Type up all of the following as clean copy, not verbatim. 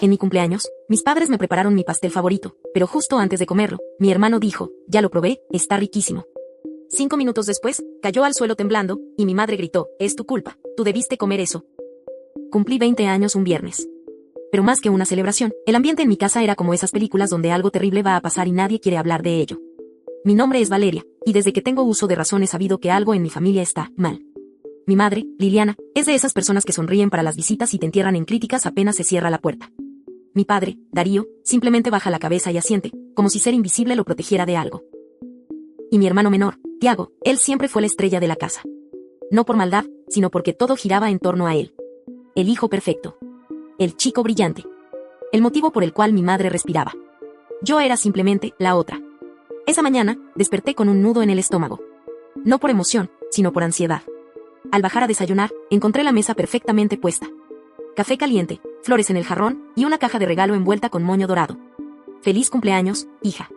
En mi cumpleaños, mis padres me prepararon mi pastel favorito, pero justo antes de comerlo, mi hermano dijo, ya lo probé, está riquísimo. 5 minutos después, cayó al suelo temblando, y mi madre gritó, es tu culpa, tú debiste comer eso. Cumplí 20 años un viernes. Pero más que una celebración, el ambiente en mi casa era como esas películas donde algo terrible va a pasar y nadie quiere hablar de ello. Mi nombre es Valeria, y desde que tengo uso de razón he sabido que algo en mi familia está mal. Mi madre, Liliana, es de esas personas que sonríen para las visitas y te entierran en críticas apenas se cierra la puerta. Mi padre, Darío, simplemente baja la cabeza y asiente, como si ser invisible lo protegiera de algo. Y mi hermano menor, Tiago, él siempre fue la estrella de la casa. No por maldad, sino porque todo giraba en torno a él. El hijo perfecto. El chico brillante. El motivo por el cual mi madre respiraba. Yo era simplemente la otra. Esa mañana, desperté con un nudo en el estómago. No por emoción, sino por ansiedad. Al bajar a desayunar, encontré la mesa perfectamente puesta. Café caliente, flores en el jarrón, y una caja de regalo envuelta con moño dorado. «Feliz cumpleaños, hija»,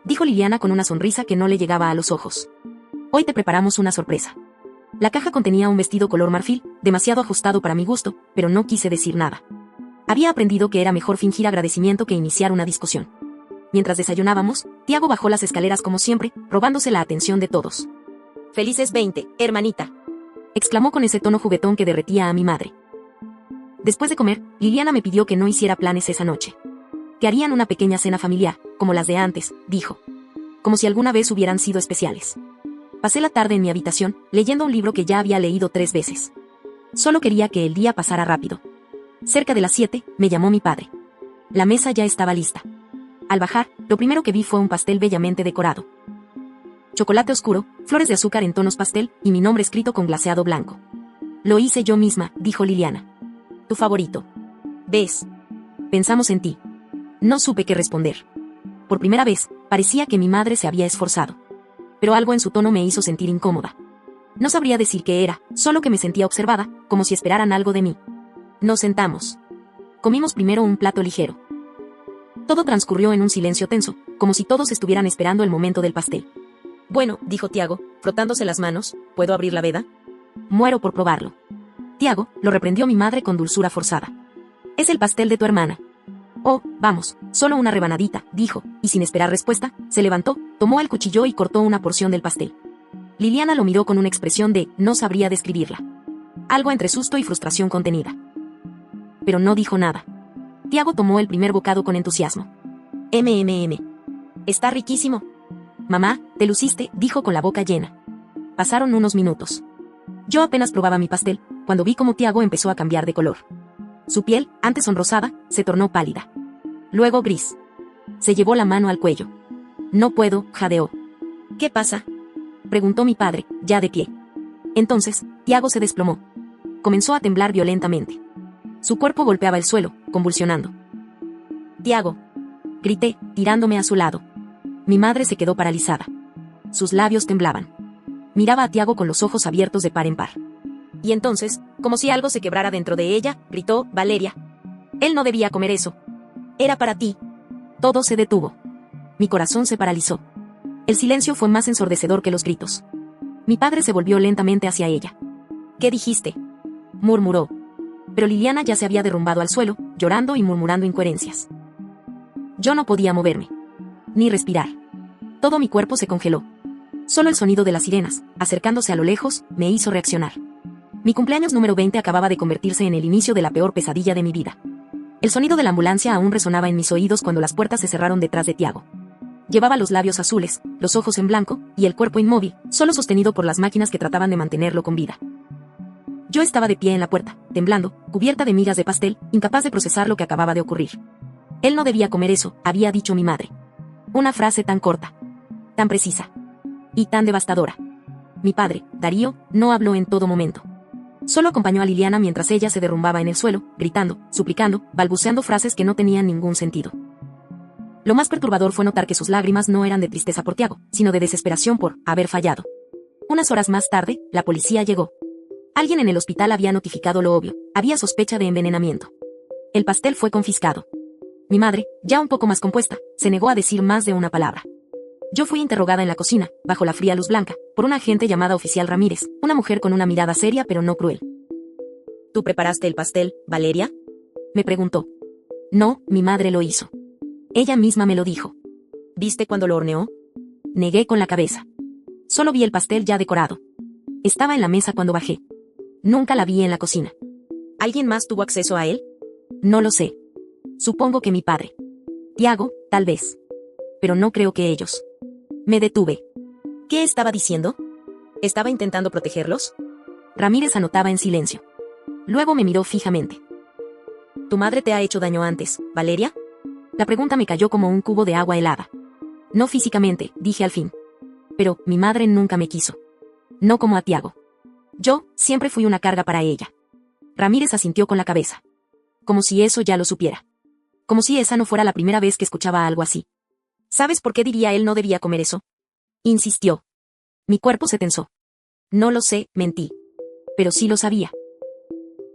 dijo Liliana con una sonrisa que no le llegaba a los ojos. «Hoy te preparamos una sorpresa». La caja contenía un vestido color marfil, demasiado ajustado para mi gusto, pero no quise decir nada. Había aprendido que era mejor fingir agradecimiento que iniciar una discusión. Mientras desayunábamos, Tiago bajó las escaleras como siempre, robándose la atención de todos. «Felices 20, hermanita», exclamó con ese tono juguetón que derretía a mi madre. Después de comer, Liliana me pidió que no hiciera planes esa noche. Que harían una pequeña cena familiar, como las de antes, dijo. Como si alguna vez hubieran sido especiales. Pasé la tarde en mi habitación, leyendo un libro que ya había leído 3 veces. Solo quería que el día pasara rápido. Cerca de las 7, me llamó mi padre. La mesa ya estaba lista. Al bajar, lo primero que vi fue un pastel bellamente decorado. Chocolate oscuro, flores de azúcar en tonos pastel, y mi nombre escrito con glaseado blanco. Lo hice yo misma, dijo Liliana. Tu favorito. ¿Ves? Pensamos en ti. No supe qué responder. Por primera vez, parecía que mi madre se había esforzado. Pero algo en su tono me hizo sentir incómoda. No sabría decir qué era, solo que me sentía observada, como si esperaran algo de mí. Nos sentamos. Comimos primero un plato ligero. Todo transcurrió en un silencio tenso, como si todos estuvieran esperando el momento del pastel. Bueno, dijo Tiago, frotándose las manos, ¿puedo abrir la veda? Muero por probarlo. Tiago, lo reprendió mi madre con dulzura forzada. Es el pastel de tu hermana. Oh, vamos, solo una rebanadita, dijo, y sin esperar respuesta, se levantó, tomó el cuchillo y cortó una porción del pastel. Liliana lo miró con una expresión de, no sabría describirla. Algo entre susto y frustración contenida. Pero no dijo nada. Tiago tomó el primer bocado con entusiasmo. Está riquísimo. Mamá, te luciste, dijo con la boca llena. Pasaron unos minutos. Yo apenas probaba mi pastel, cuando vi cómo Tiago empezó a cambiar de color. Su piel, antes sonrosada, se tornó pálida. Luego gris. Se llevó la mano al cuello. No puedo, jadeó. ¿Qué pasa?, preguntó mi padre, ya de pie. Entonces, Tiago se desplomó. Comenzó a temblar violentamente. Su cuerpo golpeaba el suelo, convulsionando. «Tiago», grité, tirándome a su lado. Mi madre se quedó paralizada. Sus labios temblaban. Miraba a Tiago con los ojos abiertos de par en par. Y entonces, como si algo se quebrara dentro de ella, gritó, «Valeria. Él no debía comer eso. Era para ti». Todo se detuvo. Mi corazón se paralizó. El silencio fue más ensordecedor que los gritos. Mi padre se volvió lentamente hacia ella. «¿Qué dijiste?», murmuró. Pero Liliana ya se había derrumbado al suelo, llorando y murmurando incoherencias. Yo no podía moverme. Ni respirar. Todo mi cuerpo se congeló. Solo el sonido de las sirenas, acercándose a lo lejos, me hizo reaccionar. Mi cumpleaños número 20 acababa de convertirse en el inicio de la peor pesadilla de mi vida. El sonido de la ambulancia aún resonaba en mis oídos cuando las puertas se cerraron detrás de Tiago. Llevaba los labios azules, los ojos en blanco, y el cuerpo inmóvil, solo sostenido por las máquinas que trataban de mantenerlo con vida. Yo estaba de pie en la puerta, temblando, cubierta de migas de pastel, incapaz de procesar lo que acababa de ocurrir. Él no debía comer eso, había dicho mi madre. Una frase tan corta, tan precisa, y tan devastadora. Mi padre, Darío, no habló en todo momento. Solo acompañó a Liliana mientras ella se derrumbaba en el suelo, gritando, suplicando, balbuceando frases que no tenían ningún sentido. Lo más perturbador fue notar que sus lágrimas no eran de tristeza por Tiago, sino de desesperación por haber fallado. Unas horas más tarde, la policía llegó. Alguien en el hospital había notificado lo obvio, había sospecha de envenenamiento. El pastel fue confiscado. Mi madre, ya un poco más compuesta, se negó a decir más de una palabra. Yo fui interrogada en la cocina, bajo la fría luz blanca, por una agente llamada Oficial Ramírez, una mujer con una mirada seria pero no cruel. ¿Tú preparaste el pastel, Valeria?, me preguntó. No, mi madre lo hizo. Ella misma me lo dijo. ¿Viste cuando lo horneó? Negué con la cabeza. Solo vi el pastel ya decorado. Estaba en la mesa cuando bajé. Nunca la vi en la cocina. ¿Alguien más tuvo acceso a él? No lo sé. Supongo que mi padre. Tiago, tal vez. Pero no creo que ellos. Me detuve. ¿Qué estaba diciendo? ¿Estaba intentando protegerlos? Ramírez anotaba en silencio. Luego me miró fijamente. ¿Tu madre te ha hecho daño antes, Valeria? La pregunta me cayó como un cubo de agua helada. No físicamente, dije al fin. Pero mi madre nunca me quiso. No como a Tiago. Yo siempre fui una carga para ella. Ramírez asintió con la cabeza. Como si eso ya lo supiera. Como si esa no fuera la primera vez que escuchaba algo así. ¿Sabes por qué diría él no debía comer eso? Insistió. Mi cuerpo se tensó. No lo sé, mentí. Pero sí lo sabía.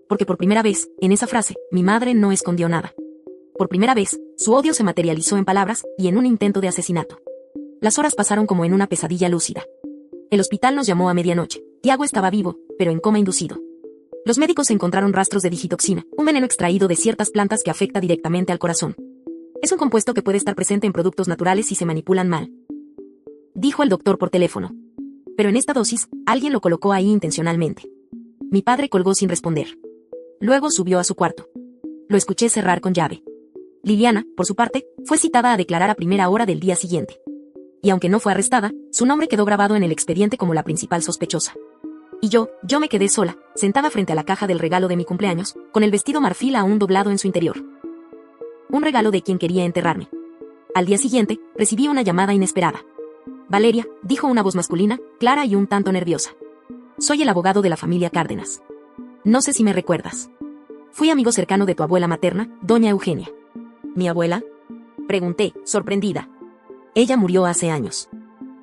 Porque por primera vez, en esa frase, mi madre no escondió nada. Por primera vez, su odio se materializó en palabras y en un intento de asesinato. Las horas pasaron como en una pesadilla lúcida. El hospital nos llamó a medianoche. Tiago estaba vivo, pero en coma inducido. Los médicos encontraron rastros de digitoxina, un veneno extraído de ciertas plantas que afecta directamente al corazón. Es un compuesto que puede estar presente en productos naturales si se manipulan mal. Dijo el doctor por teléfono. Pero en esta dosis, alguien lo colocó ahí intencionalmente. Mi padre colgó sin responder. Luego subió a su cuarto. Lo escuché cerrar con llave. Liliana, por su parte, fue citada a declarar a primera hora del día siguiente. Y aunque no fue arrestada, su nombre quedó grabado en el expediente como la principal sospechosa. Y yo me quedé sola, sentada frente a la caja del regalo de mi cumpleaños, con el vestido marfil aún doblado en su interior. Un regalo de quien quería enterrarme. Al día siguiente, recibí una llamada inesperada. Valeria, dijo una voz masculina, clara y un tanto nerviosa. Soy el abogado de la familia Cárdenas. No sé si me recuerdas. Fui amigo cercano de tu abuela materna, doña Eugenia. ¿Mi abuela? Pregunté, sorprendida. Ella murió hace años.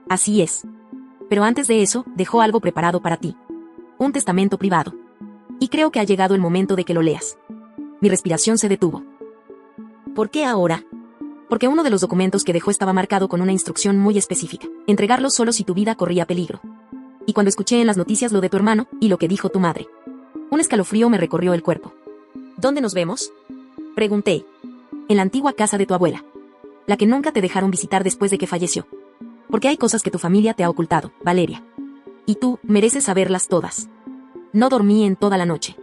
Así es. Pero antes de eso, dejó algo preparado para ti. Un testamento privado. Y creo que ha llegado el momento de que lo leas. Mi respiración se detuvo. ¿Por qué ahora? Porque uno de los documentos que dejó estaba marcado con una instrucción muy específica. Entregarlo solo si tu vida corría peligro. Y cuando escuché en las noticias lo de tu hermano, y lo que dijo tu madre. Un escalofrío me recorrió el cuerpo. ¿Dónde nos vemos? Pregunté. En la antigua casa de tu abuela. La que nunca te dejaron visitar después de que falleció. Porque hay cosas que tu familia te ha ocultado, Valeria. Y tú, mereces saberlas todas. No dormí en toda la noche.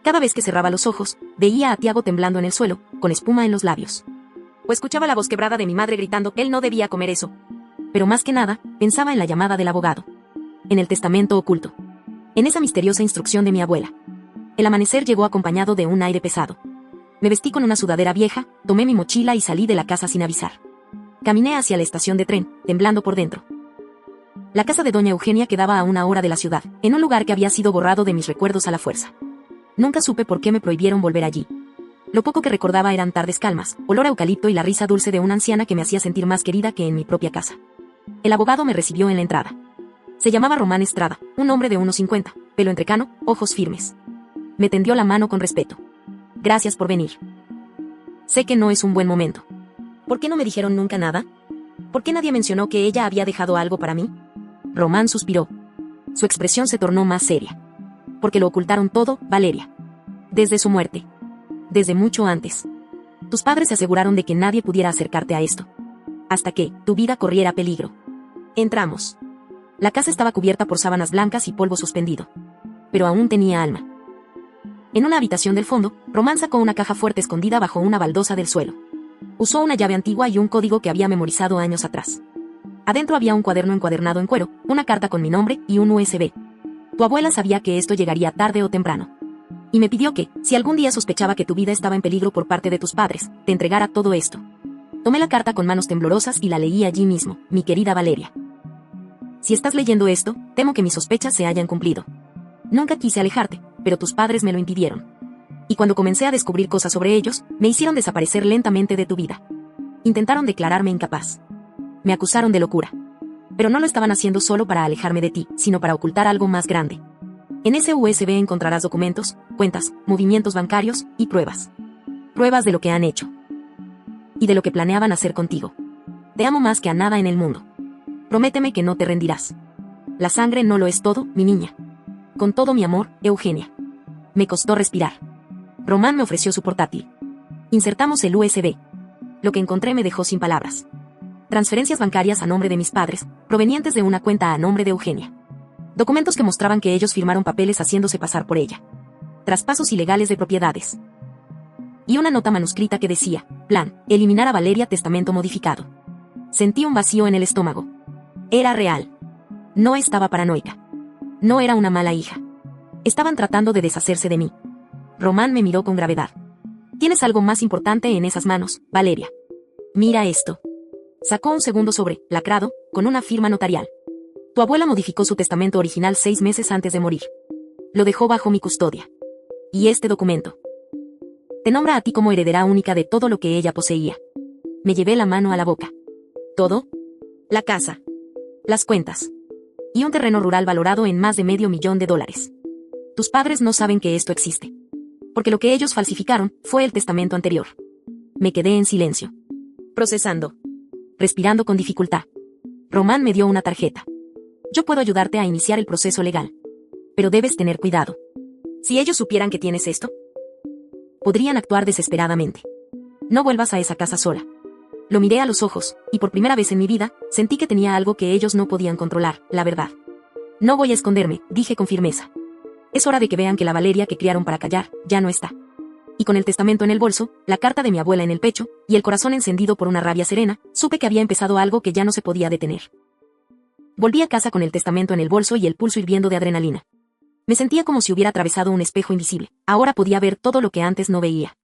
Cada vez que cerraba los ojos, veía a Tiago temblando en el suelo, con espuma en los labios. O escuchaba la voz quebrada de mi madre gritando que él no debía comer eso. Pero más que nada, pensaba en la llamada del abogado. En el testamento oculto. En esa misteriosa instrucción de mi abuela. El amanecer llegó acompañado de un aire pesado. Me vestí con una sudadera vieja, tomé mi mochila y salí de la casa sin avisar. Caminé hacia la estación de tren, temblando por dentro. La casa de doña Eugenia quedaba a 1 hora de la ciudad, en un lugar que había sido borrado de mis recuerdos a la fuerza. Nunca supe por qué me prohibieron volver allí. Lo poco que recordaba eran tardes calmas, olor a eucalipto y la risa dulce de una anciana que me hacía sentir más querida que en mi propia casa. El abogado me recibió en la entrada. Se llamaba Román Estrada, un hombre de unos 50, pelo entrecano, ojos firmes. Me tendió la mano con respeto. Gracias por venir. Sé que no es un buen momento. ¿Por qué no me dijeron nunca nada? ¿Por qué nadie mencionó que ella había dejado algo para mí? Román suspiró. Su expresión se tornó más seria. Porque lo ocultaron todo, Valeria. Desde su muerte. Desde mucho antes. Tus padres se aseguraron de que nadie pudiera acercarte a esto. Hasta que tu vida corriera peligro. Entramos. La casa estaba cubierta por sábanas blancas y polvo suspendido. Pero aún tenía alma. En una habitación del fondo, Román sacó una caja fuerte escondida bajo una baldosa del suelo. Usó una llave antigua y un código que había memorizado años atrás. Adentro había un cuaderno encuadernado en cuero, una carta con mi nombre y un USB. Tu abuela sabía que esto llegaría tarde o temprano. Y me pidió que, si algún día sospechaba que tu vida estaba en peligro por parte de tus padres, te entregara todo esto. Tomé la carta con manos temblorosas y la leí allí mismo, mi querida Valeria. Si estás leyendo esto, temo que mis sospechas se hayan cumplido. Nunca quise alejarte, pero tus padres me lo impidieron. Y cuando comencé a descubrir cosas sobre ellos, me hicieron desaparecer lentamente de tu vida. Intentaron declararme incapaz. Me acusaron de locura. Pero no lo estaban haciendo solo para alejarme de ti, sino para ocultar algo más grande. En ese USB encontrarás documentos, cuentas, movimientos bancarios y pruebas. Pruebas de lo que han hecho. Y de lo que planeaban hacer contigo. Te amo más que a nada en el mundo. Prométeme que no te rendirás. La sangre no lo es todo, mi niña. Con todo mi amor, Eugenia. Me costó respirar. Román me ofreció su portátil. Insertamos el USB. Lo que encontré me dejó sin palabras. Transferencias bancarias a nombre de mis padres, provenientes de una cuenta a nombre de Eugenia. Documentos que mostraban que ellos firmaron papeles haciéndose pasar por ella. Traspasos ilegales de propiedades. Y una nota manuscrita que decía, plan, eliminar a Valeria, testamento modificado. Sentí un vacío en el estómago. Era real. No estaba paranoica. No era una mala hija. Estaban tratando de deshacerse de mí. Román me miró con gravedad. Tienes algo más importante en esas manos, Valeria. Mira esto. Sacó un segundo sobre, lacrado, con una firma notarial. Tu abuela modificó su testamento original 6 meses antes de morir. Lo dejó bajo mi custodia. Y este documento te nombra a ti como heredera única de todo lo que ella poseía. Me llevé la mano a la boca. ¿Todo? La casa, las cuentas y un terreno rural valorado en más de $500,000. Tus padres no saben que esto existe, porque lo que ellos falsificaron fue el testamento anterior. Me quedé en silencio, procesando, respirando con dificultad. Román me dio una tarjeta. Yo puedo ayudarte a iniciar el proceso legal, pero debes tener cuidado. Si ellos supieran que tienes esto, podrían actuar desesperadamente. No vuelvas a esa casa sola. Lo miré a los ojos, y por primera vez en mi vida, sentí que tenía algo que ellos no podían controlar, la verdad. No voy a esconderme, dije con firmeza. Es hora de que vean que la Valeria que criaron para callar, ya no está. Y con el testamento en el bolso, la carta de mi abuela en el pecho, y el corazón encendido por una rabia serena, supe que había empezado algo que ya no se podía detener. Volví a casa con el testamento en el bolso y el pulso hirviendo de adrenalina. Me sentía como si hubiera atravesado un espejo invisible. Ahora podía ver todo lo que antes no veía.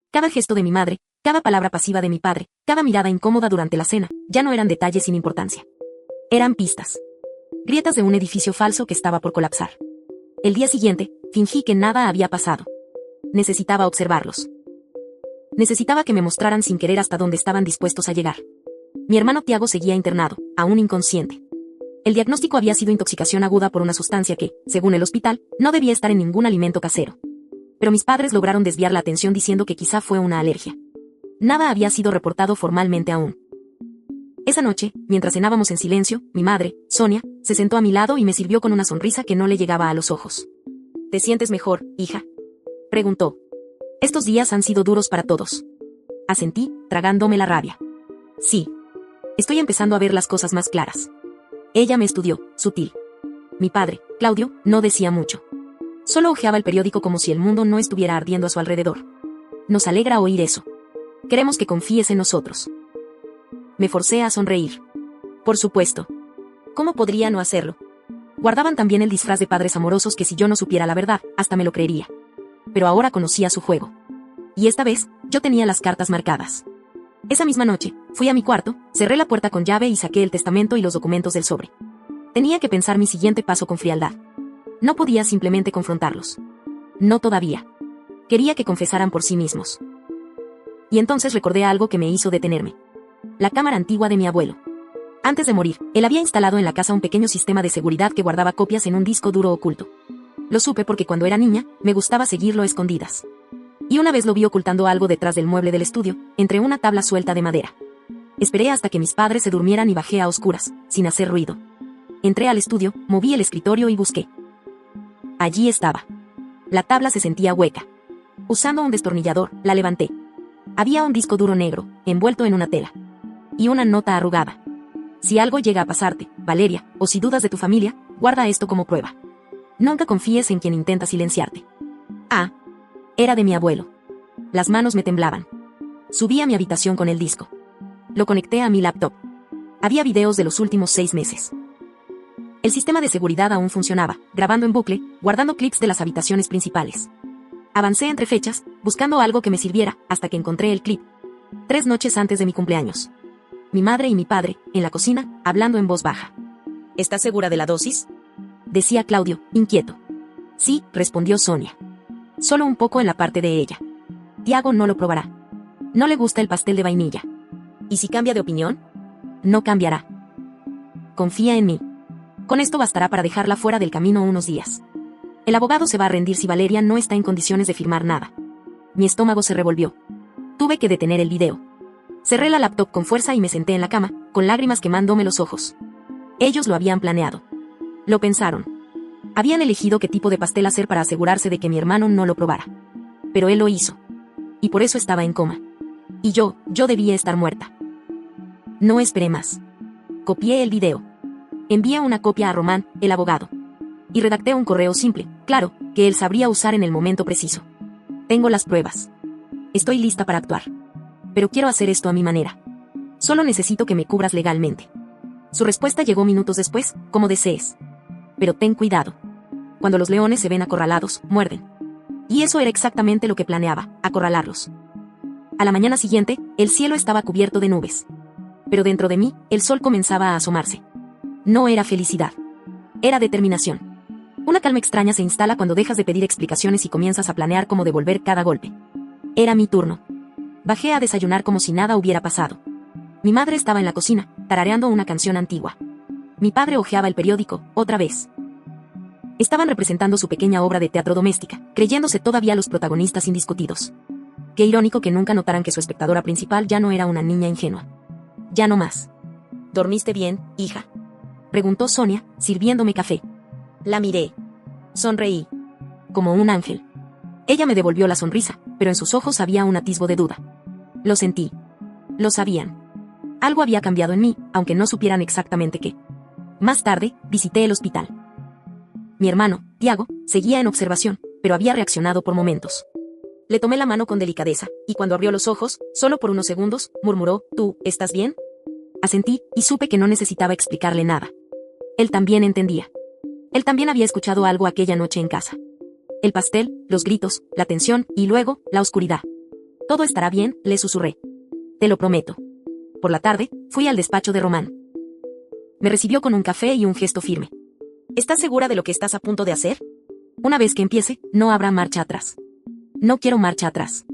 Cada gesto de mi madre, cada palabra pasiva de mi padre, cada mirada incómoda durante la cena, ya no eran detalles sin importancia. Eran pistas. Grietas de un edificio falso que estaba por colapsar. El día siguiente, fingí que nada había pasado. Necesitaba observarlos. Necesitaba que me mostraran sin querer hasta dónde estaban dispuestos a llegar. Mi hermano Tiago seguía internado, aún inconsciente. El diagnóstico había sido intoxicación aguda por una sustancia que, según el hospital, no debía estar en ningún alimento casero. Pero mis padres lograron desviar la atención diciendo que quizá fue una alergia. Nada había sido reportado formalmente aún. Esa noche, mientras cenábamos en silencio, mi madre, Sonia, se sentó a mi lado y me sirvió con una sonrisa que no le llegaba a los ojos. ¿Te sientes mejor, hija?, preguntó. Estos días han sido duros para todos. Asentí, tragándome la rabia. Sí. Estoy empezando a ver las cosas más claras. Ella me estudió, sutil. Mi padre, Claudio, no decía mucho. Solo hojeaba el periódico como si el mundo no estuviera ardiendo a su alrededor. Nos alegra oír eso. Queremos que confíes en nosotros. Me forcé a sonreír. Por supuesto. ¿Cómo podría no hacerlo? Guardaban también el disfraz de padres amorosos que si yo no supiera la verdad, hasta me lo creería. Pero ahora conocía su juego. Y esta vez, yo tenía las cartas marcadas. Esa misma noche, fui a mi cuarto, cerré la puerta con llave y saqué el testamento y los documentos del sobre. Tenía que pensar mi siguiente paso con frialdad. No podía simplemente confrontarlos. No todavía. Quería que confesaran por sí mismos. Y entonces recordé algo que me hizo detenerme. La cámara antigua de mi abuelo. Antes de morir, él había instalado en la casa un pequeño sistema de seguridad que guardaba copias en un disco duro oculto. Lo supe porque cuando era niña, me gustaba seguirlo a escondidas. Y una vez lo vi ocultando algo detrás del mueble del estudio, entre una tabla suelta de madera. Esperé hasta que mis padres se durmieran y bajé a oscuras, sin hacer ruido. Entré al estudio, moví el escritorio y busqué. Allí estaba. La tabla se sentía hueca. Usando un destornillador, la levanté. Había un disco duro negro, envuelto en una tela. Y una nota arrugada. Si algo llega a pasarte, Valeria, o si dudas de tu familia, guarda esto como prueba. Nunca confíes en quien intenta silenciarte. Ah. Era de mi abuelo. Las manos me temblaban. Subí a mi habitación con el disco. Lo conecté a mi laptop. Había videos de los últimos 6 meses. El sistema de seguridad aún funcionaba, grabando en bucle, guardando clips de las habitaciones principales. Avancé entre fechas, buscando algo que me sirviera, hasta que encontré el clip. 3 noches antes de mi cumpleaños. Mi madre y mi padre, en la cocina, hablando en voz baja. ¿Estás segura de la dosis?, decía Claudio, inquieto. Sí, respondió Sonia. Solo un poco en la parte de ella. Tiago no lo probará. No le gusta el pastel de vainilla. ¿Y si cambia de opinión? No cambiará. Confía en mí. Con esto bastará para dejarla fuera del camino unos días. El abogado se va a rendir si Valeria no está en condiciones de firmar nada. Mi estómago se revolvió. Tuve que detener el video. Cerré la laptop con fuerza y me senté en la cama, con lágrimas quemándome los ojos. Ellos lo habían planeado. Lo pensaron. Habían elegido qué tipo de pastel hacer para asegurarse de que mi hermano no lo probara. Pero él lo hizo. y por eso estaba en coma. Y yo debía estar muerta. No esperé más. Copié el video. Envié una copia a Román, el abogado. Y redacté un correo simple, claro, que él sabría usar en el momento preciso. Tengo las pruebas. Estoy lista para actuar. Pero quiero hacer esto a mi manera. Solo necesito que me cubras legalmente. Su respuesta llegó minutos después, como desees. Pero ten cuidado. Cuando los leones se ven acorralados, muerden. Y eso era exactamente lo que planeaba, acorralarlos. A la mañana siguiente, el cielo estaba cubierto de nubes. Pero dentro de mí, el sol comenzaba a asomarse. No era felicidad. Era determinación. Una calma extraña se instala cuando dejas de pedir explicaciones y comienzas a planear cómo devolver cada golpe. Era mi turno. Bajé a desayunar como si nada hubiera pasado. Mi madre estaba en la cocina, tarareando una canción antigua. Mi padre hojeaba el periódico, otra vez. Estaban representando su pequeña obra de teatro doméstica, creyéndose todavía los protagonistas indiscutidos. Qué irónico que nunca notaran que su espectadora principal ya no era una niña ingenua. Ya no más. ¿Dormiste bien, hija?, preguntó Sonia, sirviéndome café. La miré. Sonreí. Como un ángel. Ella me devolvió la sonrisa, pero en sus ojos había un atisbo de duda. Lo sentí. Lo sabían. Algo había cambiado en mí, aunque no supieran exactamente qué. Más tarde, visité el hospital. Mi hermano, Tiago, seguía en observación, pero había reaccionado por momentos. Le tomé la mano con delicadeza, y cuando abrió los ojos, solo por unos segundos, murmuró, ¿tú, estás bien? Asentí, y supe que no necesitaba explicarle nada. Él también entendía. Él también había escuchado algo aquella noche en casa. El pastel, los gritos, la tensión, y luego, la oscuridad. Todo estará bien, le susurré. Te lo prometo. Por la tarde, fui al despacho de Román. Me recibió con un café y un gesto firme. ¿Estás segura de lo que estás a punto de hacer? Una vez que empiece, no habrá marcha atrás. No quiero marcha atrás.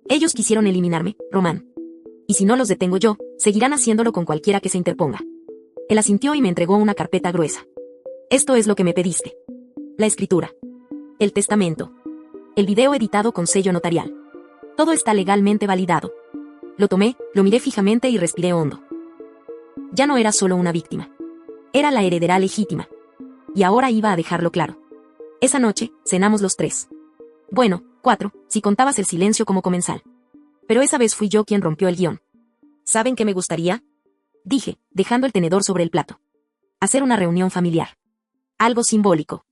Ellos quisieron eliminarme, Román. Y si no los detengo yo, seguirán haciéndolo con cualquiera que se interponga. Él asintió y me entregó una carpeta gruesa. Esto es lo que me pediste. La escritura. El testamento. El video editado con sello notarial. Todo está legalmente validado. Lo tomé, lo miré fijamente y respiré hondo. Ya no era solo una víctima. Era la heredera legítima. Y ahora iba a dejarlo claro. Esa noche, cenamos los 3. Bueno, 4, si contabas el silencio como comensal. Pero esa vez fui yo quien rompió el guión. ¿Saben qué me gustaría?, dije, dejando el tenedor sobre el plato. Hacer una reunión familiar. Algo simbólico.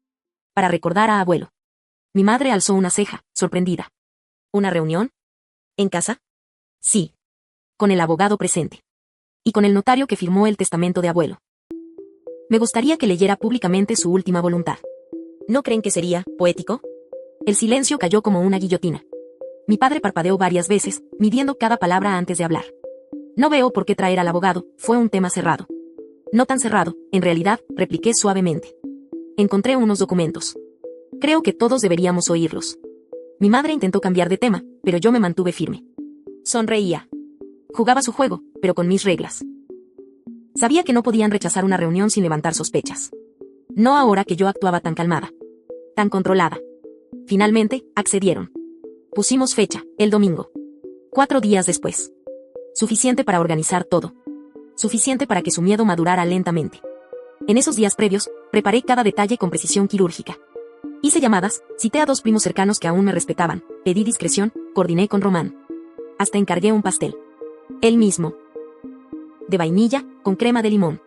Para recordar a abuelo. Mi madre alzó una ceja, sorprendida. ¿Una reunión? ¿En casa? Sí. Con el abogado presente. Y con el notario que firmó el testamento de abuelo. Me gustaría que leyera públicamente su última voluntad. ¿No creen que sería poético? El silencio cayó como una guillotina. Mi padre parpadeó varias veces, midiendo cada palabra antes de hablar. No veo por qué traer al abogado, fue un tema cerrado. No tan cerrado, en realidad, repliqué suavemente. Encontré unos documentos. Creo que todos deberíamos oírlos. Mi madre intentó cambiar de tema, pero yo me mantuve firme. Sonreía. Jugaba su juego, pero con mis reglas. Sabía que no podían rechazar una reunión sin levantar sospechas. No ahora que yo actuaba tan calmada. Tan controlada. Finalmente, accedieron. Pusimos fecha, el domingo. 4 días después. Suficiente para organizar todo. Suficiente para que su miedo madurara lentamente. En esos días previos, preparé cada detalle con precisión quirúrgica. Hice llamadas, cité a 2 primos cercanos que aún me respetaban, pedí discreción, coordiné con Román. Hasta encargué un pastel. Él mismo. De vainilla, con crema de limón.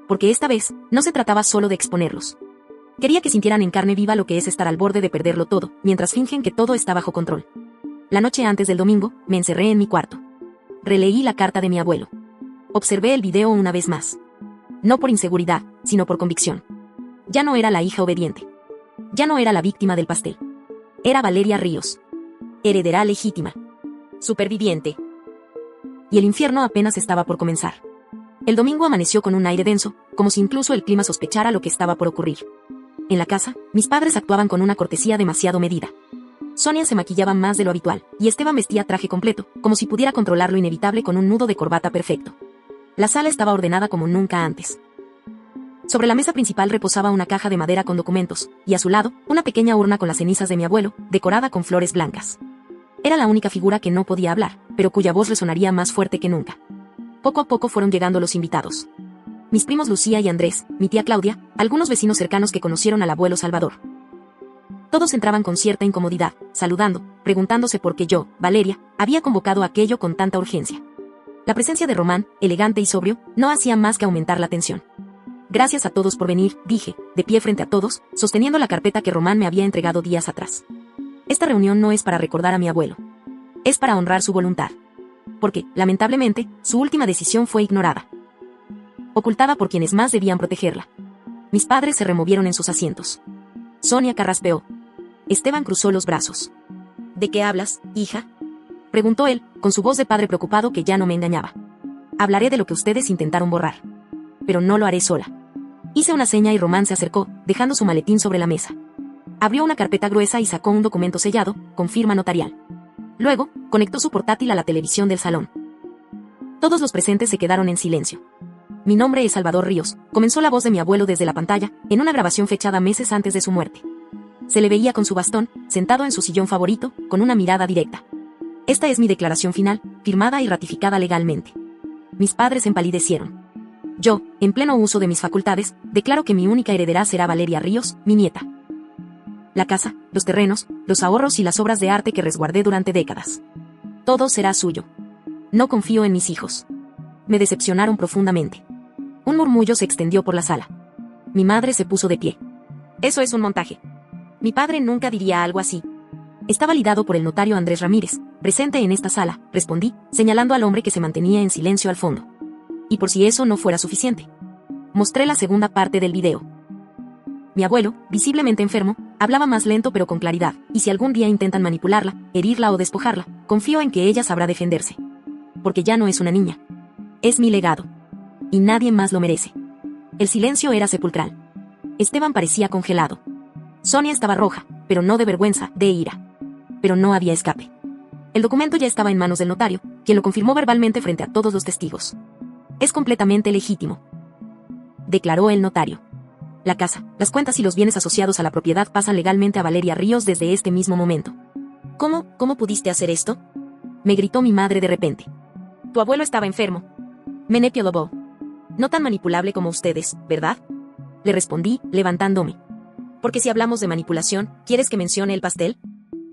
Porque esta vez, no se trataba solo de exponerlos. Quería que sintieran en carne viva lo que es estar al borde de perderlo todo, mientras fingen que todo está bajo control. La noche antes del domingo, me encerré en mi cuarto. Releí la carta de mi abuelo. Observé el video una vez más. No por inseguridad, sino por convicción. Ya no era la hija obediente. Ya no era la víctima del pastel. Era Valeria Ríos. Heredera legítima. Superviviente. Y el infierno apenas estaba por comenzar. El domingo amaneció con un aire denso, como si incluso el clima sospechara lo que estaba por ocurrir. En la casa, mis padres actuaban con una cortesía demasiado medida. Sonia se maquillaba más de lo habitual, y Esteban vestía traje completo, como si pudiera controlar lo inevitable con un nudo de corbata perfecto. La sala estaba ordenada como nunca antes. Sobre la mesa principal reposaba una caja de madera con documentos, y a su lado, una pequeña urna con las cenizas de mi abuelo, decorada con flores blancas. Era la única figura que no podía hablar, pero cuya voz resonaría más fuerte que nunca. Poco a poco fueron llegando los invitados. Mis primos Lucía y Andrés, mi tía Claudia, algunos vecinos cercanos que conocieron al abuelo Salvador. Todos entraban con cierta incomodidad, saludando, preguntándose por qué yo, Valeria, había convocado aquello con tanta urgencia. La presencia de Román, elegante y sobrio, no hacía más que aumentar la tensión. Gracias a todos por venir, dije, de pie frente a todos, sosteniendo la carpeta que Román me había entregado días atrás. Esta reunión no es para recordar a mi abuelo. Es para honrar su voluntad. Porque, lamentablemente, su última decisión fue ignorada. Ocultada por quienes más debían protegerla. Mis padres se removieron en sus asientos. Sonia carraspeó. Esteban cruzó los brazos. ¿De qué hablas, hija?, preguntó él, con su voz de padre preocupado que ya no me engañaba. Hablaré de lo que ustedes intentaron borrar. Pero no lo haré sola. Hice una seña y Román se acercó, dejando su maletín sobre la mesa. Abrió una carpeta gruesa y sacó un documento sellado, con firma notarial. Luego, conectó su portátil a la televisión del salón. Todos los presentes se quedaron en silencio. Mi nombre es Salvador Ríos, comenzó la voz de mi abuelo desde la pantalla, en una grabación fechada meses antes de su muerte. Se le veía con su bastón, sentado en su sillón favorito, con una mirada directa. Esta es mi declaración final, firmada y ratificada legalmente. Mis padres empalidecieron. Yo, en pleno uso de mis facultades, declaro que mi única heredera será Valeria Ríos, mi nieta. La casa, los terrenos, los ahorros y las obras de arte que resguardé durante décadas. Todo será suyo. No confío en mis hijos. Me decepcionaron profundamente. Un murmullo se extendió por la sala. Mi madre se puso de pie. Eso es un montaje. Mi padre nunca diría algo así. Está validado por el notario Andrés Ramírez, presente en esta sala, respondí, señalando al hombre que se mantenía en silencio al fondo. Y por si eso no fuera suficiente, mostré la segunda parte del video. Mi abuelo, visiblemente enfermo, hablaba más lento pero con claridad, y si algún día intentan manipularla, herirla o despojarla, confío en que ella sabrá defenderse. Porque ya no es una niña. Es mi legado. Y nadie más lo merece. El silencio era sepulcral. Esteban parecía congelado. Sonia estaba roja, pero no de vergüenza, de ira. Pero no había escape. El documento ya estaba en manos del notario, quien lo confirmó verbalmente frente a todos los testigos. Es completamente legítimo, declaró el notario. La casa, las cuentas y los bienes asociados a la propiedad pasan legalmente a Valeria Ríos desde este mismo momento. ¿Cómo pudiste hacer esto?, me gritó mi madre de repente. Tu abuelo estaba enfermo. Menepio Lobo. No tan manipulable como ustedes, ¿verdad?, le respondí, levantándome. Porque si hablamos de manipulación, ¿quieres que mencione el pastel?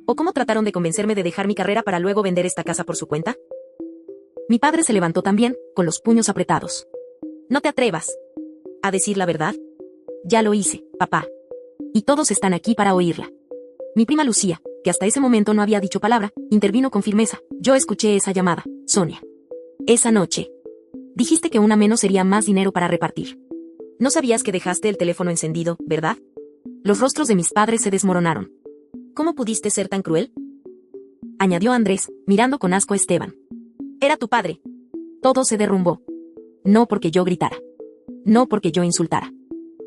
¿O cómo trataron de convencerme de dejar mi carrera para luego vender esta casa por su cuenta? Mi padre se levantó también, con los puños apretados. No te atrevas a decir la verdad. Ya lo hice, papá. Y todos están aquí para oírla. Mi prima Lucía, que hasta ese momento no había dicho palabra, intervino con firmeza. Yo escuché esa llamada, Sonia. Esa noche. Dijiste que una menos sería más dinero para repartir. No sabías que dejaste el teléfono encendido, ¿verdad? Los rostros de mis padres se desmoronaron. ¿Cómo pudiste ser tan cruel?, añadió Andrés, mirando con asco a Esteban. Era tu padre. Todo se derrumbó. No porque yo gritara. No porque yo insultara.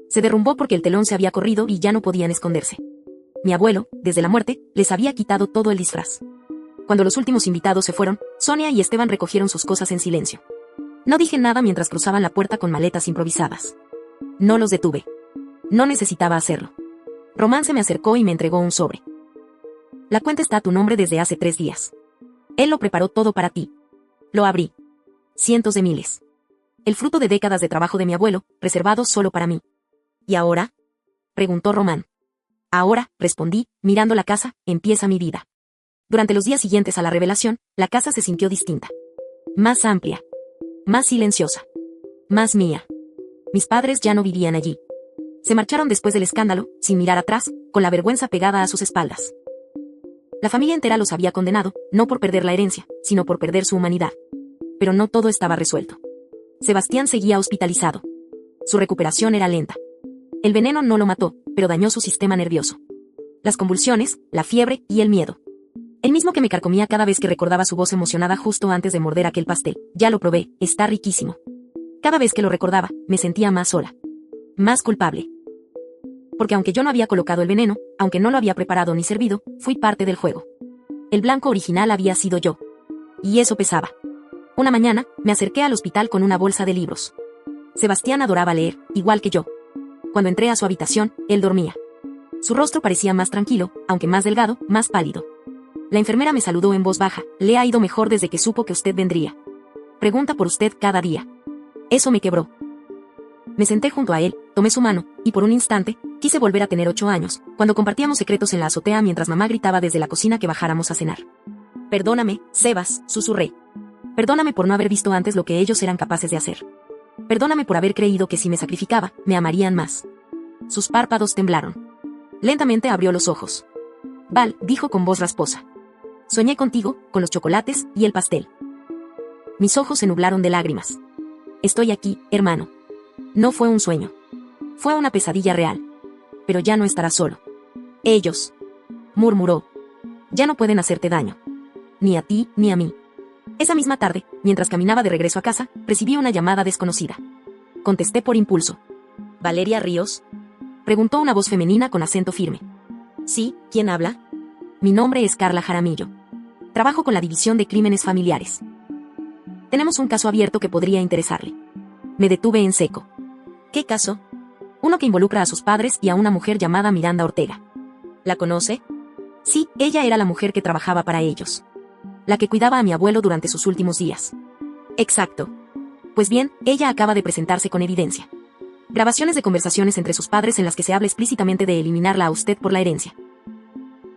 Se derrumbó porque el telón se había corrido y ya no podían esconderse. Mi abuelo, desde la muerte, les había quitado todo el disfraz. Cuando los últimos invitados se fueron, Sonia y Esteban recogieron sus cosas en silencio. No dije nada mientras cruzaban la puerta con maletas improvisadas. No los detuve. No necesitaba hacerlo. Román se me acercó y me entregó un sobre. La cuenta está a tu nombre desde hace 3 días. Él lo preparó todo para ti. Lo abrí. Cientos de miles. El fruto de décadas de trabajo de mi abuelo, reservado solo para mí. ¿Y ahora?, preguntó Román. Ahora, respondí, mirando la casa, empieza mi vida. Durante los días siguientes a la revelación, la casa se sintió distinta. Más amplia. Más silenciosa. Más mía. Mis padres ya no vivían allí. Se marcharon después del escándalo, sin mirar atrás, con la vergüenza pegada a sus espaldas. La familia entera los había condenado, no por perder la herencia, sino por perder su humanidad. Pero no todo estaba resuelto. Sebastián seguía hospitalizado. Su recuperación era lenta. El veneno no lo mató, pero dañó su sistema nervioso. Las convulsiones, la fiebre y el miedo. El mismo que me carcomía cada vez que recordaba su voz emocionada justo antes de morder aquel pastel. Ya lo probé, está riquísimo. Cada vez que lo recordaba, me sentía más sola. Más culpable. Porque aunque yo no había colocado el veneno, aunque no lo había preparado ni servido, fui parte del juego. El blanco original había sido yo. Y eso pesaba. Una mañana, me acerqué al hospital con una bolsa de libros. Sebastián adoraba leer, igual que yo. Cuando entré a su habitación, él dormía. Su rostro parecía más tranquilo, aunque más delgado, más pálido. La enfermera me saludó en voz baja. Le ha ido mejor desde que supo que usted vendría. Pregunta por usted cada día. Eso me quebró. Me senté junto a él, tomé su mano, y por un instante, Quise volver a tener 8 años, cuando compartíamos secretos en la azotea mientras mamá gritaba desde la cocina que bajáramos a cenar. Perdóname, Sebas, susurré. Perdóname por no haber visto antes lo que ellos eran capaces de hacer. Perdóname por haber creído que si me sacrificaba, me amarían más. Sus párpados temblaron. Lentamente abrió los ojos. Val, dijo con voz rasposa. Soñé contigo, con los chocolates y el pastel. Mis ojos se nublaron de lágrimas. Estoy aquí, hermano. No fue un sueño. Fue una pesadilla real. Pero ya no estarás solo. Ellos, murmuró, ya no pueden hacerte daño. Ni a ti, ni a mí. Esa misma tarde, mientras caminaba de regreso a casa, recibí una llamada desconocida. Contesté por impulso. ¿Valeria Ríos? Preguntó una voz femenina con acento firme. Sí, ¿quién habla? Mi nombre es Carla Jaramillo. Trabajo con la División de Crímenes Familiares. Tenemos un caso abierto que podría interesarle. Me detuve en seco. ¿Qué caso? Uno que involucra a sus padres y a una mujer llamada Miranda Ortega. ¿La conoce? Sí, ella era la mujer que trabajaba para ellos. La que cuidaba a mi abuelo durante sus últimos días. Exacto. Pues bien, ella acaba de presentarse con evidencia. Grabaciones de conversaciones entre sus padres en las que se habla explícitamente de eliminarla a usted por la herencia.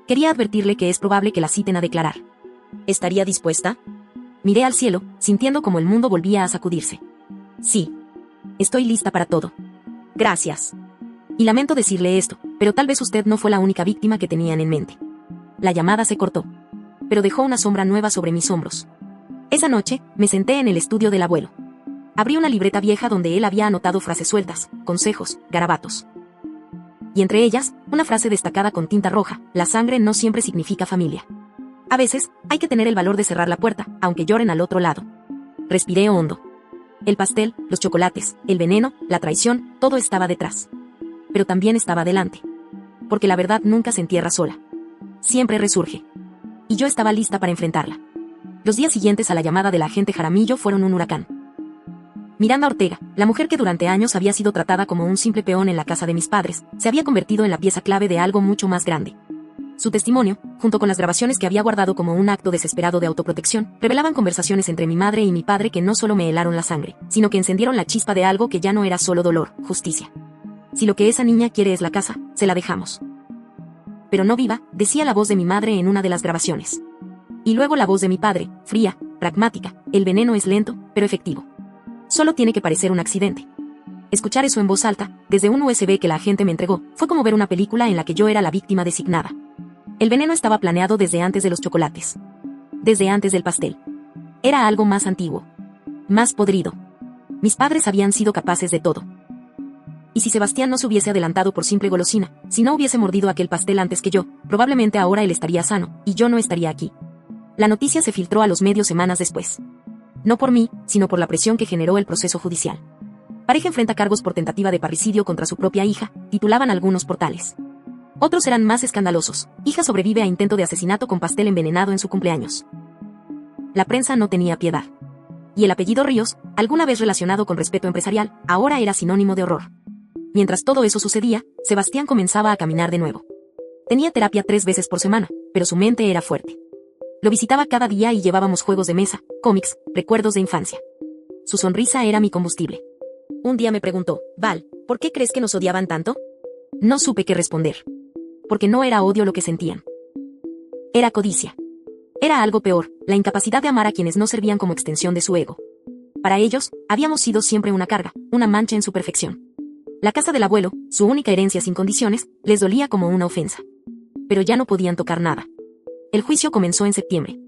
Quería advertirle que es probable que la citen a declarar. ¿Estaría dispuesta? Miré al cielo, sintiendo como el mundo volvía a sacudirse. Sí. Estoy lista para todo. Gracias. Y lamento decirle esto, pero tal vez usted no fue la única víctima que tenían en mente. La llamada se cortó, pero dejó una sombra nueva sobre mis hombros. Esa noche, me senté en el estudio del abuelo. Abrí una libreta vieja donde él había anotado frases sueltas, consejos, garabatos. Y entre ellas, una frase destacada con tinta roja: la sangre no siempre significa familia. A veces, hay que tener el valor de cerrar la puerta, aunque lloren al otro lado. Respiré hondo. El pastel, los chocolates, el veneno, la traición, todo estaba detrás. Pero también estaba delante. Porque la verdad nunca se entierra sola. Siempre resurge. Y yo estaba lista para enfrentarla. Los días siguientes a la llamada del agente Jaramillo fueron un huracán. Miranda Ortega, la mujer que durante años había sido tratada como un simple peón en la casa de mis padres, se había convertido en la pieza clave de algo mucho más grande. Su testimonio, junto con las grabaciones que había guardado como un acto desesperado de autoprotección, revelaban conversaciones entre mi madre y mi padre que no solo me helaron la sangre, sino que encendieron la chispa de algo que ya no era solo dolor, justicia. Si lo que esa niña quiere es la casa, se la dejamos. Pero no viva, decía la voz de mi madre en una de las grabaciones. Y luego la voz de mi padre, fría, pragmática: el veneno es lento, pero efectivo. Solo tiene que parecer un accidente. Escuchar eso en voz alta, desde un USB que la agente me entregó, fue como ver una película en la que yo era la víctima designada. El veneno estaba planeado desde antes de los chocolates. Desde antes del pastel. Era algo más antiguo. Más podrido. Mis padres habían sido capaces de todo. Y si Sebastián no se hubiese adelantado por simple golosina, si no hubiese mordido aquel pastel antes que yo, probablemente ahora él estaría sano, y yo no estaría aquí. La noticia se filtró a los medios semanas después. No por mí, sino por la presión que generó el proceso judicial. Pareja enfrenta cargos por tentativa de parricidio contra su propia hija, titulaban algunos portales. Otros eran más escandalosos: hija sobrevive a intento de asesinato con pastel envenenado en su cumpleaños. La prensa no tenía piedad. Y el apellido Ríos, alguna vez relacionado con respeto empresarial, ahora era sinónimo de horror. Mientras todo eso sucedía, Sebastián comenzaba a caminar de nuevo. Tenía terapia 3 veces por semana, pero su mente era fuerte. Lo visitaba cada día y llevábamos juegos de mesa, cómics, recuerdos de infancia. Su sonrisa era mi combustible. Un día me preguntó: Val, ¿por qué crees que nos odiaban tanto? No supe qué responder. Porque no era odio lo que sentían. Era codicia. Era algo peor, la incapacidad de amar a quienes no servían como extensión de su ego. Para ellos, habíamos sido siempre una carga, una mancha en su perfección. La casa del abuelo, su única herencia sin condiciones, les dolía como una ofensa. Pero ya no podían tocar nada. El juicio comenzó en septiembre.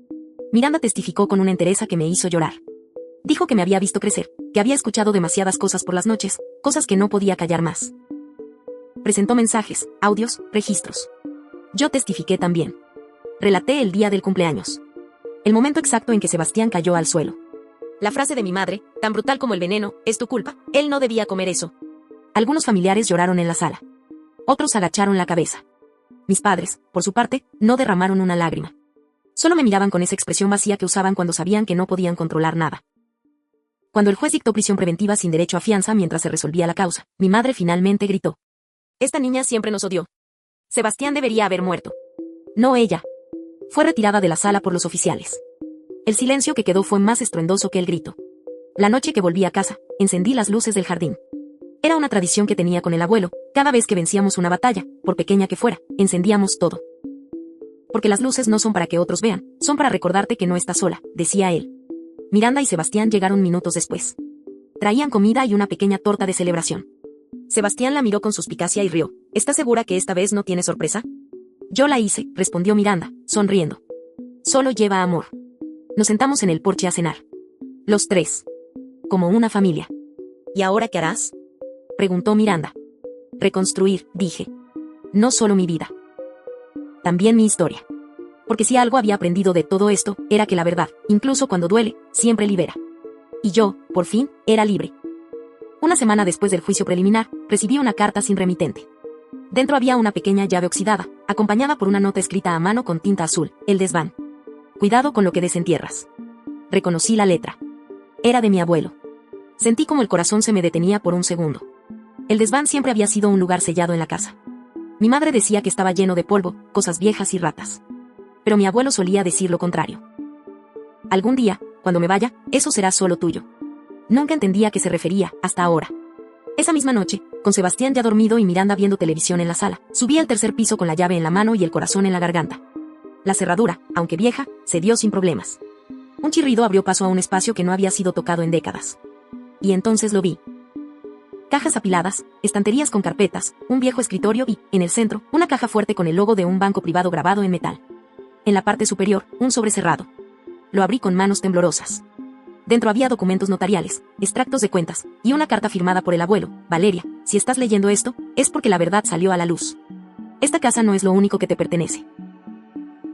Miranda testificó con una entereza que me hizo llorar. Dijo que me había visto crecer, que había escuchado demasiadas cosas por las noches, cosas que no podía callar más. Presentó mensajes, audios, registros. Yo testifiqué también. Relaté el día del cumpleaños. El momento exacto en que Sebastián cayó al suelo. La frase de mi madre: tan brutal como el veneno, es tu culpa, él no debía comer eso. Algunos familiares lloraron en la sala. Otros agacharon la cabeza. Mis padres, por su parte, no derramaron una lágrima. Solo me miraban con esa expresión vacía que usaban cuando sabían que no podían controlar nada. Cuando el juez dictó prisión preventiva sin derecho a fianza mientras se resolvía la causa, mi madre finalmente gritó: esta niña siempre nos odió. Sebastián debería haber muerto. No ella. Fue retirada de la sala por los oficiales. El silencio que quedó fue más estruendoso que el grito. La noche que volví a casa, encendí las luces del jardín. Era una tradición que tenía con el abuelo. Cada vez que vencíamos una batalla, por pequeña que fuera, encendíamos todo. Porque las luces no son para que otros vean, son para recordarte que no estás sola, decía él. Miranda y Sebastián llegaron minutos después. Traían comida y una pequeña torta de celebración. Sebastián la miró con suspicacia y rió. ¿Estás segura que esta vez no tiene sorpresa? Yo la hice, respondió Miranda, sonriendo. Solo lleva amor. Nos sentamos en el porche a cenar. Los tres. Como una familia. ¿Y ahora qué harás? Preguntó Miranda. Reconstruir, dije. No solo mi vida. También mi historia. Porque si algo había aprendido de todo esto, era que la verdad, incluso cuando duele, siempre libera. Y yo, por fin, era libre. Una semana después del juicio preliminar, recibí una carta sin remitente. Dentro había una pequeña llave oxidada, acompañada por una nota escrita a mano con tinta azul, el desván. Cuidado con lo que desentierras. Reconocí la letra. Era de mi abuelo. Sentí como el corazón se me detenía por un segundo. El desván siempre había sido un lugar sellado en la casa. Mi madre decía que estaba lleno de polvo, cosas viejas y ratas. Pero mi abuelo solía decir lo contrario. Algún día, cuando me vaya, eso será solo tuyo. Nunca entendía a qué se refería, hasta ahora. Esa misma noche, con Sebastián ya dormido y Miranda viendo televisión en la sala, subí al tercer piso con la llave en la mano y el corazón en la garganta. La cerradura, aunque vieja, se dio sin problemas. Un chirrido abrió paso a un espacio que no había sido tocado en décadas. Y entonces lo vi. Cajas apiladas, estanterías con carpetas, un viejo escritorio y, en el centro, una caja fuerte con el logo de un banco privado grabado en metal. En la parte superior, un sobre cerrado. Lo abrí con manos temblorosas. Dentro había documentos notariales, extractos de cuentas, y una carta firmada por el abuelo. Valeria, si estás leyendo esto, es porque la verdad salió a la luz. Esta casa no es lo único que te pertenece.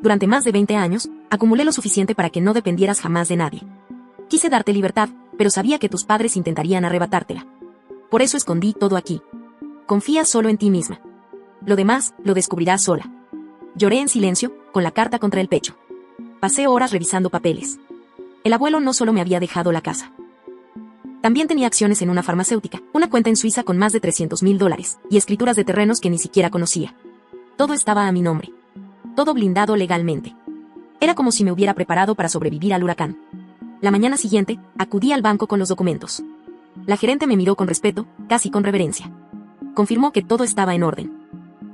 Durante más de 20 años, acumulé lo suficiente para que no dependieras jamás de nadie. Quise darte libertad, pero sabía que tus padres intentarían arrebatártela. Por eso escondí todo aquí. Confía solo en ti misma. Lo demás, lo descubrirás sola. Lloré en silencio, con la carta contra el pecho. Pasé horas revisando papeles. El abuelo no solo me había dejado la casa. También tenía acciones en una farmacéutica, una cuenta en Suiza con más de $300,000, y escrituras de terrenos que ni siquiera conocía. Todo estaba a mi nombre. Todo blindado legalmente. Era como si me hubiera preparado para sobrevivir al huracán. La mañana siguiente, acudí al banco con los documentos. La gerente me miró con respeto, casi con reverencia. Confirmó que todo estaba en orden.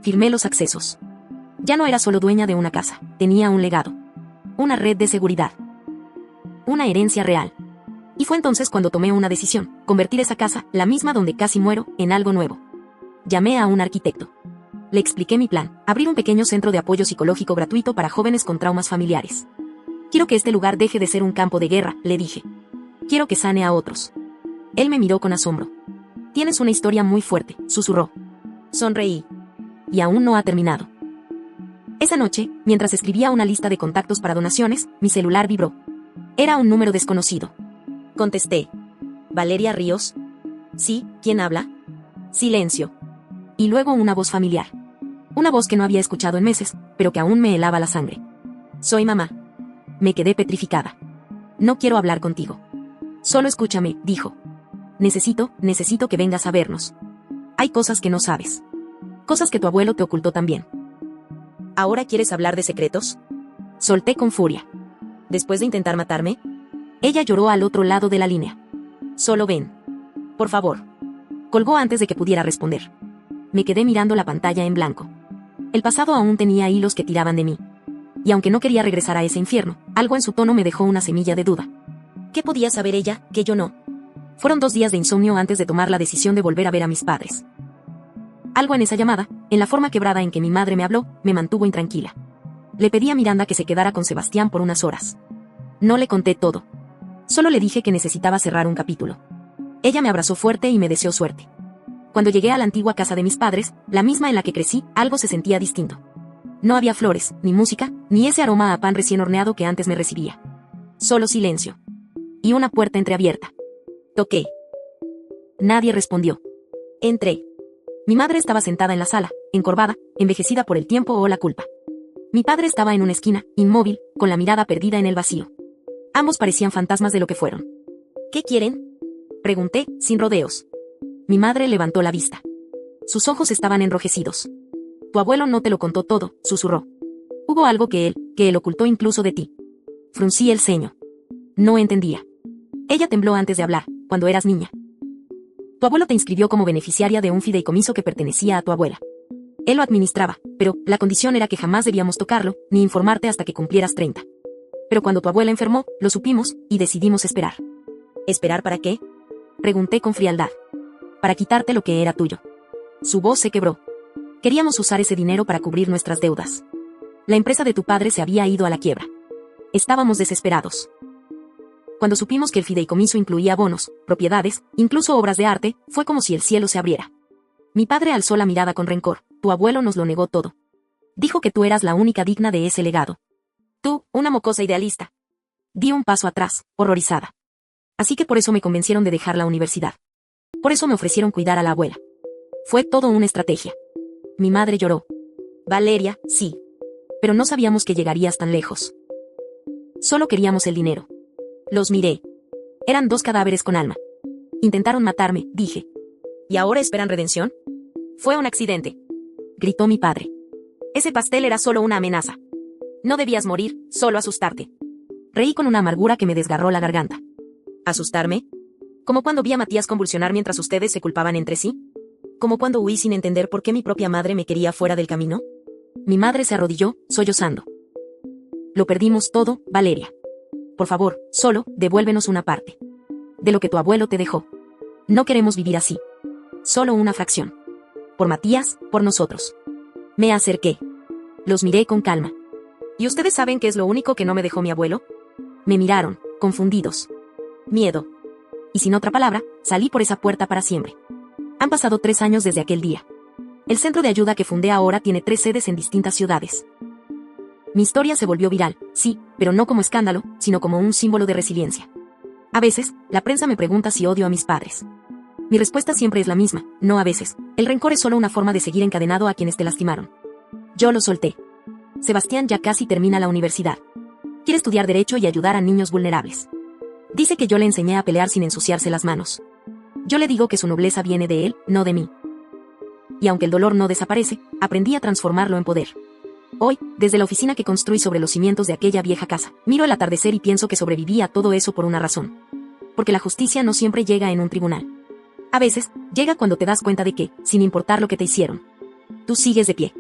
Firmé los accesos. Ya no era solo dueña de una casa, tenía un legado. Una red de seguridad. Una herencia real. Y fue entonces cuando tomé una decisión, convertir esa casa, la misma donde casi muero, en algo nuevo. Llamé a un arquitecto. Le expliqué mi plan, abrir un pequeño centro de apoyo psicológico gratuito para jóvenes con traumas familiares. Quiero que este lugar deje de ser un campo de guerra, le dije. Quiero que sane a otros. Él me miró con asombro. Tienes una historia muy fuerte, susurró. Sonreí. Y aún no ha terminado. Esa noche, mientras escribía una lista de contactos para donaciones, mi celular vibró. Era un número desconocido. Contesté. ¿Valeria Ríos? Sí, ¿quién habla? Silencio. Y luego una voz familiar. Una voz que no había escuchado en meses, pero que aún me helaba la sangre. Soy mamá. Me quedé petrificada. No quiero hablar contigo. Solo escúchame, dijo. Necesito que vengas a vernos. Hay cosas que no sabes. Cosas que tu abuelo te ocultó también. ¿Ahora quieres hablar de secretos? Solté con furia. ¿Después de intentar matarme? Ella lloró al otro lado de la línea. Solo ven. Por favor. Colgó antes de que pudiera responder. Me quedé mirando la pantalla en blanco. El pasado aún tenía hilos que tiraban de mí. Y aunque no quería regresar a ese infierno, algo en su tono me dejó una semilla de duda. ¿Qué podía saber ella, que yo no? Fueron 2 días de insomnio antes de tomar la decisión de volver a ver a mis padres. Algo en esa llamada, en la forma quebrada en que mi madre me habló, me mantuvo intranquila. Le pedí a Miranda que se quedara con Sebastián por unas horas. No le conté todo. Solo le dije que necesitaba cerrar un capítulo. Ella me abrazó fuerte y me deseó suerte. Cuando llegué a la antigua casa de mis padres, la misma en la que crecí, algo se sentía distinto. No había flores, ni música, ni ese aroma a pan recién horneado que antes me recibía. Solo silencio. Y una puerta entreabierta. Toqué. Nadie respondió. Entré. Mi madre estaba sentada en la sala, encorvada, envejecida por el tiempo o la culpa. Mi padre estaba en una esquina, inmóvil, con la mirada perdida en el vacío. Ambos parecían fantasmas de lo que fueron. ¿Qué quieren? Pregunté, sin rodeos. Mi madre levantó la vista. Sus ojos estaban enrojecidos. Tu abuelo no te lo contó todo, susurró. Hubo algo que él ocultó incluso de ti. Fruncí el ceño. No entendía. Ella tembló antes de hablar, cuando eras niña. Tu abuelo te inscribió como beneficiaria de un fideicomiso que pertenecía a tu abuela. Él lo administraba, pero la condición era que jamás debíamos tocarlo, ni informarte hasta que cumplieras 30. Pero cuando tu abuela enfermó, lo supimos, y decidimos esperar. ¿Esperar para qué? Pregunté con frialdad. Para quitarte lo que era tuyo. Su voz se quebró. Queríamos usar ese dinero para cubrir nuestras deudas. La empresa de tu padre se había ido a la quiebra. Estábamos desesperados. Cuando supimos que el fideicomiso incluía bonos, propiedades, incluso obras de arte, fue como si el cielo se abriera. Mi padre alzó la mirada con rencor. Tu abuelo nos lo negó todo. Dijo que tú eras la única digna de ese legado. Tú, una mocosa idealista. Di un paso atrás, horrorizada. Así que por eso me convencieron de dejar la universidad. Por eso me ofrecieron cuidar a la abuela. Fue todo una estrategia. Mi madre lloró. Valeria, sí. Pero no sabíamos que llegarías tan lejos. Solo queríamos el dinero. Los miré. Eran 2 cadáveres con alma. Intentaron matarme, dije. ¿Y ahora esperan redención? Fue un accidente. Gritó mi padre. Ese pastel era solo una amenaza. No debías morir, solo asustarte. Reí con una amargura que me desgarró la garganta. ¿Asustarme? ¿Como cuando vi a Matías convulsionar mientras ustedes se culpaban entre sí? ¿Como cuando huí sin entender por qué mi propia madre me quería fuera del camino? Mi madre se arrodilló, sollozando. Lo perdimos todo, Valeria. Por favor, solo, devuélvenos una parte. De lo que tu abuelo te dejó. No queremos vivir así. Solo una fracción. Por Matías, por nosotros. Me acerqué. Los miré con calma. ¿Y ustedes saben qué es lo único que no me dejó mi abuelo? Me miraron, confundidos. Miedo. Y sin otra palabra, salí por esa puerta para siempre. Han pasado 3 años desde aquel día. El centro de ayuda que fundé ahora tiene 3 sedes en distintas ciudades. Mi historia se volvió viral, sí, pero no como escándalo, sino como un símbolo de resiliencia. A veces, la prensa me pregunta si odio a mis padres. Mi respuesta siempre es la misma, no a veces. El rencor es solo una forma de seguir encadenado a quienes te lastimaron. Yo lo solté. Sebastián ya casi termina la universidad. Quiere estudiar Derecho y ayudar a niños vulnerables. Dice que yo le enseñé a pelear sin ensuciarse las manos. Yo le digo que su nobleza viene de él, no de mí. Y aunque el dolor no desaparece, aprendí a transformarlo en poder. Hoy, desde la oficina que construí sobre los cimientos de aquella vieja casa, miro el atardecer y pienso que sobreviví a todo eso por una razón. Porque la justicia no siempre llega en un tribunal. A veces, llega cuando te das cuenta de que, sin importar lo que te hicieron, tú sigues de pie.